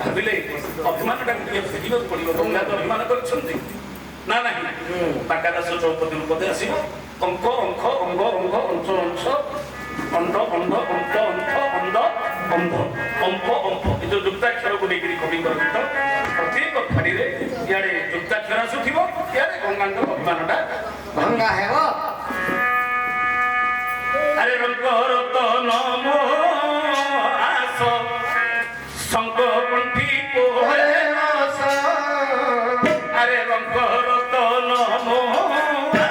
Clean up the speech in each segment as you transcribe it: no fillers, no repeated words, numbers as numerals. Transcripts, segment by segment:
ভাবিলে অভিমানটা ଟିକେ ଫେରିବାକୁ ପଡିବ। ଗଙ୍ଗା ତ ଅଭିମାନ କରିଛନ୍ତି ନା ନାହିଁ। ପାକାଦାସ ଚୌପଦୀ ରୂପରେ ଆସିବ ଅଙ୍କ ଅଙ୍କ ଅଙ୍ଗ ଅଙ୍ଗ ଅଞ୍ଚ ଅଂଶ ଅଣ୍ଡ ଅଣ୍ଡ ଅନ୍ତ ଅନ୍ତ ଅନ୍ଦ ଅନ୍ଧ ଅମ୍ପ ଅମ୍ପ ଏ ଯୋଉ ଯୁକ୍ତାକ୍ଷରକୁ ନେଇକରି କବିଙ୍କର ଗୀତ। ପ୍ରତ୍ୟେକ ଧାଡିରେ ଇଆଡେ ଯୁକ୍ତାକ୍ଷର ଆସୁଥିବ, ଇଆଡେ ଗଙ୍ଗାଙ୍କ ଅଭିମାନଟା ଭଙ୍ଗା ହେବ। ଆରେ ରଙ୍ଗର ତ ନମ ଆସ ଶଙ୍ଖ କଣ୍ଠି ପୋହେ ଆସ। ଆରେ ରଙ୍ଗର ତ ନମ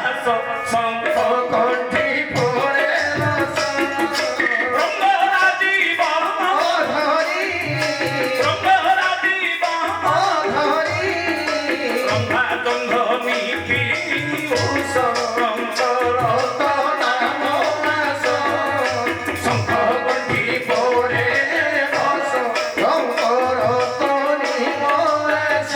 ଆସ ଶଙ୍ଖ କଣ୍ଠି ପୋହେ ଆସ। ରଙ୍ଗରାଜି ଧରି ରଙ୍ଗରାଜି ଧରି ରଙ୍ଗା ଜଙ୍ଘ ନିପି ଉଷ ରଙ୍ଗର ତ ନାମ ଆସ ଶଙ୍ଖ କଣ୍ଠି ପୋହେ ଆସ। ରଙ୍ଗର ତୋରି ମରାସ।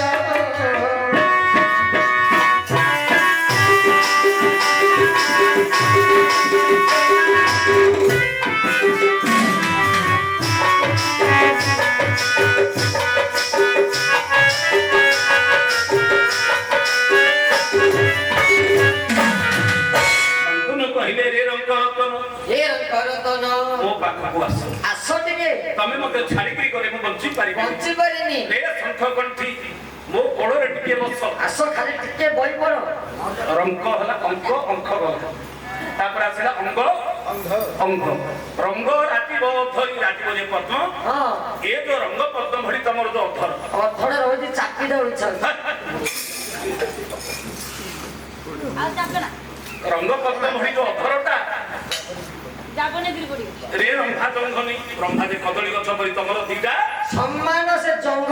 ଶଙ୍କୁନ କହିଲେ ରେ ରଙ୍ଗରତନ ଏ ରଙ୍ଗର ତୋର ମୋ ପାଖକୁ ଆସ। ଆସ ଟିକେ। ତମେ ମତେ ଛାଡିକିରି ଗଲେ ମୁଁ ବଞ୍ଚି ପାରିବି ବଞ୍ଚି ପାରିନି। ରେ ଶଙ୍ଖ କଣ୍ଠି ମୋ କୋଳରେ ଟିକେ ବସ। ଆସ ଖାଲି ଟିକେ ବହି ପଡ। ରଙ୍ଗ ହେଲା ଅଙ୍କ ଅଙ୍କ ଗଲ ତାପରେ ଆସିଲା ଅଙ୍ଗ ଅଙ୍ଗ ରଙ୍ଗ ରାଜିବ ଧରି ରାଜିବ ଯେ ପଦ୍ମ। ହଁ ଏ ଯୋଉ ରଙ୍ଗ ପଦ୍ମ ଭଳି ତମର ଯୋଉ ଅଧର ଅଥଡ ରହୁଛି ଚାପି ଦଉଛ। ରଙ୍ଗ ପଦ୍ମ ଭଳି ଯୋଉ ଅଧରଟା ରେ ରମ୍ଭା ଜଙ୍ଘନି ରମ୍ଭା ଯେ କଦଳୀ ଗଛ ପରି ତମର ଦିଟା ସମ୍ମାନ ସେ ଜଙ୍ଘ